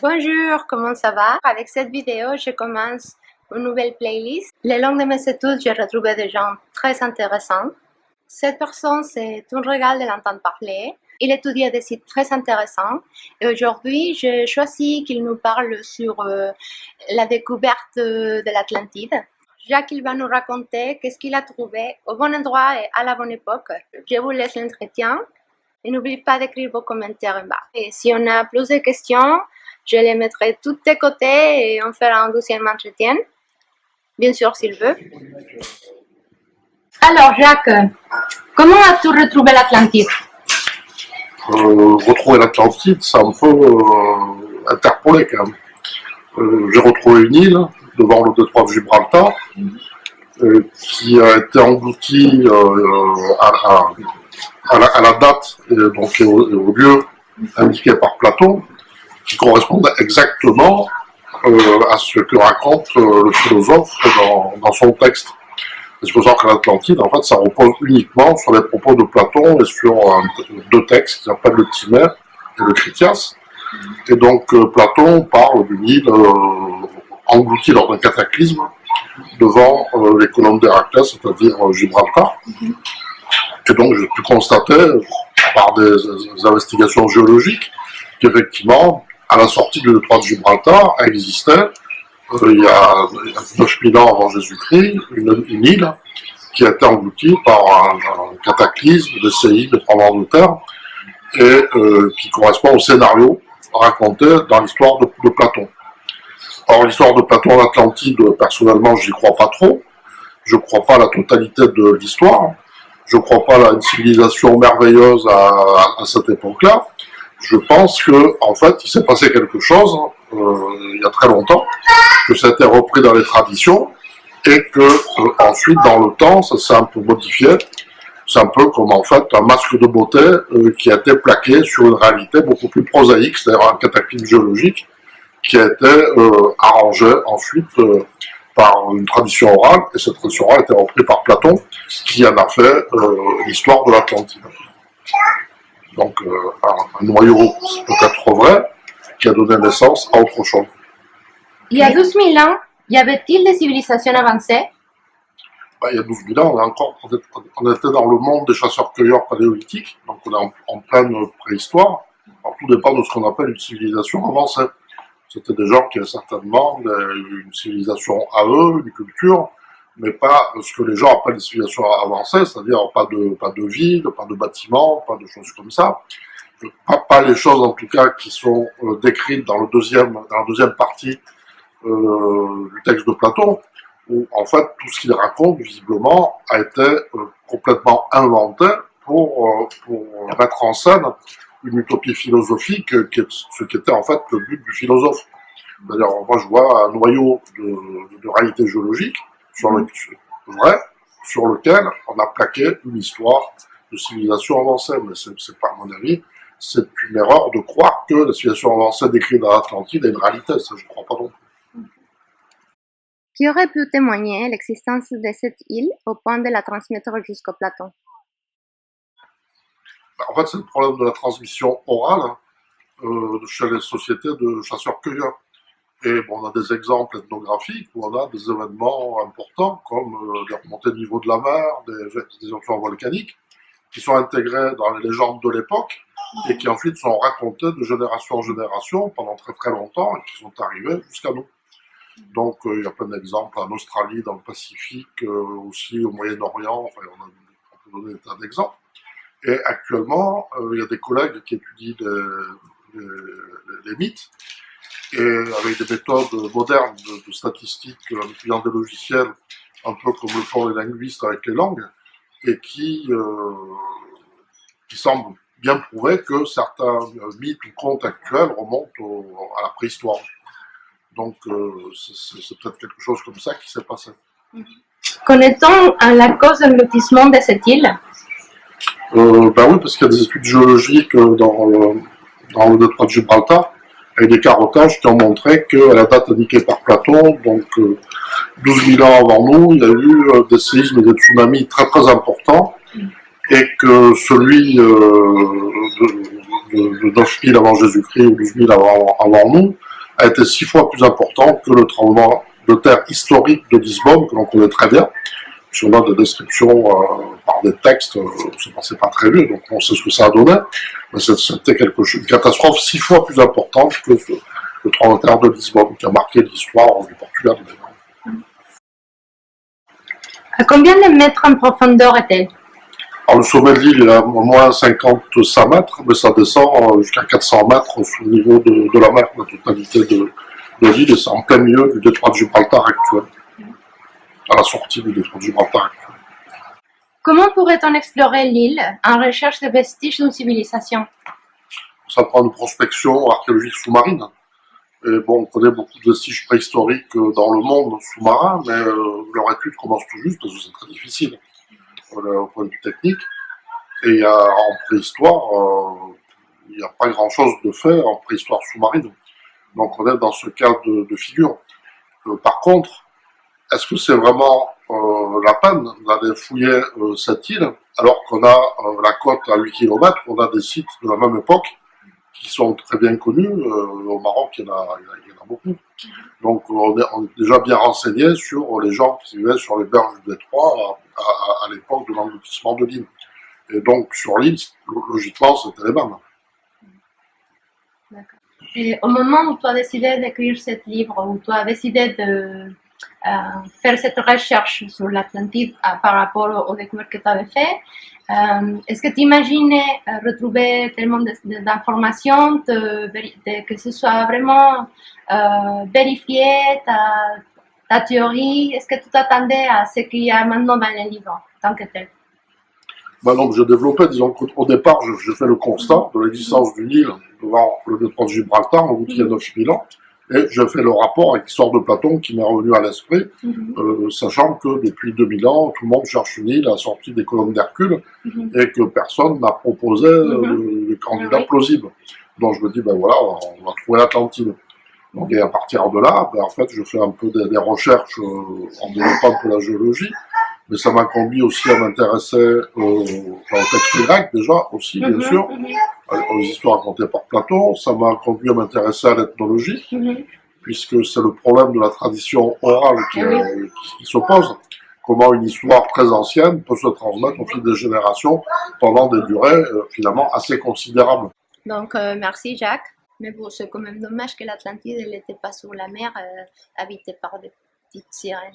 Bonjour, comment ça va? Avec cette vidéo, je commence une nouvelle playlist. Le long de mes études, j'ai retrouvé des gens très intéressants. Cette personne, c'est un régal de l'entendre parler. Il étudie des sites très intéressants. Et aujourd'hui, j'ai choisi qu'il nous parle sur la découverte de l'Atlantide. Jacques, il va nous raconter qu'est-ce qu'il a trouvé au bon endroit et à la bonne époque. Je vous laisse l'entretien. Et n'oubliez pas d'écrire vos commentaires en bas. Et si on a plus de questions, je les mettrai toutes de côté et on fera un deuxième entretien. Bien sûr, s'il veut. Alors, Jacques, comment as-tu retrouvé l'Atlantide? Retrouver l'Atlantide, c'est un peu interpolé quand même. J'ai retrouvé une île devant le détroit de Gibraltar qui a été engloutie à la date et donc au lieu indiqué par Platon, qui correspondait exactement à ce que raconte le philosophe dans son texte. Il faut savoir que l'Atlantide, en fait, ça repose uniquement sur les propos de Platon et sur deux textes qui s'appellent le Timée et le Critias. Et donc Platon parle d'une île engloutie lors d'un cataclysme devant les colonnes d'Héraclès, c'est-à-dire Gibraltar. Et donc j'ai pu constater, par des investigations géologiques, qu'effectivement, à la sortie du détroit de Gibraltar, existait, il y a 9000 ans avant Jésus-Christ, une île qui a été engloutie par un cataclysme, des séismes, des tremblements de terre, et qui correspond au scénario raconté dans l'histoire de Platon. Or, l'histoire de Platon en Atlantide, personnellement, j'y crois pas trop. Je crois pas à la totalité de l'histoire. Je crois pas à une civilisation merveilleuse à cette époque-là. Je pense que, en fait, il s'est passé quelque chose il y a très longtemps, que ça a été repris dans les traditions, et que ensuite, dans le temps, ça s'est un peu modifié. C'est un peu comme en fait un masque de beauté qui a été plaqué sur une réalité beaucoup plus prosaïque, c'est-à-dire un cataclysme géologique qui a été arrangé ensuite par une tradition orale, et cette tradition orale a été reprise par Platon, qui en a fait l'histoire de l'Atlantide. Donc un noyau peut-être vrai, qui a donné naissance à autre chose. Il y a 12 000 ans, y avait-il des civilisations avancées? Il y a 12 000 ans, on était dans le monde des chasseurs-cueilleurs paléolithiques, donc on est en pleine préhistoire. Alors tout dépend de ce qu'on appelle une civilisation avancée. C'était des gens qui avaient certainement une civilisation à eux, une culture, mais pas ce que les gens appellent une civilisation avancée, c'est-à-dire pas de ville, pas de bâtiments, pas de choses comme ça. Pas les choses en tout cas qui sont décrites dans la deuxième partie du texte de Platon, où en fait tout ce qu'il raconte visiblement a été complètement inventé pour mettre en scène une utopie philosophique ce qui était en fait le but du philosophe. D'ailleurs, moi je vois un noyau de réalité géologique sur lequel on a plaqué une histoire de civilisation avancée, mais c'est pas à mon avis, c'est une erreur de croire que la civilisation avancée décrite dans l'Atlantide est une réalité, ça je ne crois pas non plus. Qui aurait pu témoigner l'existence de cette île au point de la transmettre jusqu'au Platon? En fait, c'est le problème de la transmission orale chez les sociétés de chasseurs-cueilleurs. Et bon, on a des exemples ethnographiques où on a des événements importants comme des remontées de niveau de la mer, des éruptions volcaniques, qui sont intégrés dans les légendes de l'époque et qui ensuite sont racontés de génération en génération pendant très très longtemps et qui sont arrivés jusqu'à nous. Donc il y a plein d'exemples en Australie, dans le Pacifique, aussi au Moyen-Orient, enfin on peut donner des tas d'exemples. Et actuellement, il y a des collègues qui étudient les mythes, et avec des méthodes modernes de statistiques, en utilisant des logiciels, un peu comme le font les linguistes avec les langues, et qui semblent bien prouver que certains mythes ou contes actuels remontent à la préhistoire. Donc c'est peut-être quelque chose comme ça qui s'est passé. Connaît-on la cause de l'engloutissement de cette île? Oui, parce qu'il y a des études géologiques dans le détroit de Gibraltar, avec des carottages qui ont montré qu'à la date indiquée par Platon, donc 12 000 ans avant nous, il y a eu des séismes et des tsunamis très très importants, et que celui de 9 000 avant Jésus-Christ ou 12 000 avant nous a été 6 fois plus important que le tremblement de terre historique de Lisbonne, que l'on connaît très bien. Si on a des descriptions par des textes, c'est pas très vieux, donc on sait ce que ça a donné. Mais c'était une catastrophe 6 fois plus importante que le tremblement de terre de Lisbonne, qui a marqué l'histoire du Portugal. À combien de mètres en profondeur est-elle? Alors, le sommet de l'île est à moins 55 mètres, mais ça descend jusqu'à 400 mètres sous le niveau de la mer, la totalité de l'île, et c'est en plein milieu du détroit de Gibraltar actuel, à la sortie du détroit de Gibraltar actuel. Comment pourrait-on explorer l'île en recherche de vestiges d'une civilisation? Ça prend une prospection archéologique sous-marine. Et bon, on connaît beaucoup de vestiges préhistoriques dans le monde sous-marin, mais leur étude commence tout juste parce que c'est très difficile au point de vue technique. Et en préhistoire, il n'y a pas grand-chose de fait en préhistoire sous-marine. Donc on est dans ce cas de figure. Par contre, est-ce que c'est vraiment la peine d'aller fouiller cette île alors qu'on a la côte à 8 km, on a des sites de la même époque qui sont très bien connus. Au Maroc, il y en a beaucoup. Donc on est déjà bien renseigné sur les gens qui vivaient sur les berges du détroit à l'époque de l'engloutissement de l'île. Et donc sur l'île, logiquement, c'était les mêmes. D'accord. Et au moment où tu as décidé d'écrire ce livre, où tu as décidé de faire cette recherche sur l'Atlantide par rapport aux découvertes que tu avais fait, est-ce que tu imaginais retrouver tellement d'informations, que ce soit vraiment vérifié ta théorie? Est-ce que tu t'attendais à ce qu'il y a maintenant dans le livre, tant que tel? Ben donc, je développais, disons qu'au départ, j'ai fait le constat de l'existence d'une île devant le détroit de Gibraltar, en route il y a 9000 ans, et j'ai fait le rapport avec l'histoire de Platon qui m'est revenu à l'esprit, sachant que depuis 2000 ans, tout le monde cherche une île à la sortie des colonnes d'Hercule, et que personne n'a proposé de candidat plausible. Donc je me dis, ben voilà, on va trouver l'Atlantide. Donc, et à partir de là, ben, en fait, je fais un peu des recherches en développant un peu la géologie, mais ça m'a conduit aussi à m'intéresser au texte grec, déjà, aussi, bien sûr, aux histoires racontées par Platon. Ça m'a conduit à m'intéresser à l'ethnologie, puisque c'est le problème de la tradition orale qui s'oppose. Comment une histoire très ancienne peut se transmettre au fil des générations pendant des durées finalement assez considérables. Donc, merci Jacques. Mais bon, c'est quand même dommage que l'Atlantide n'était pas sur la mer, habitée par des petites sirènes.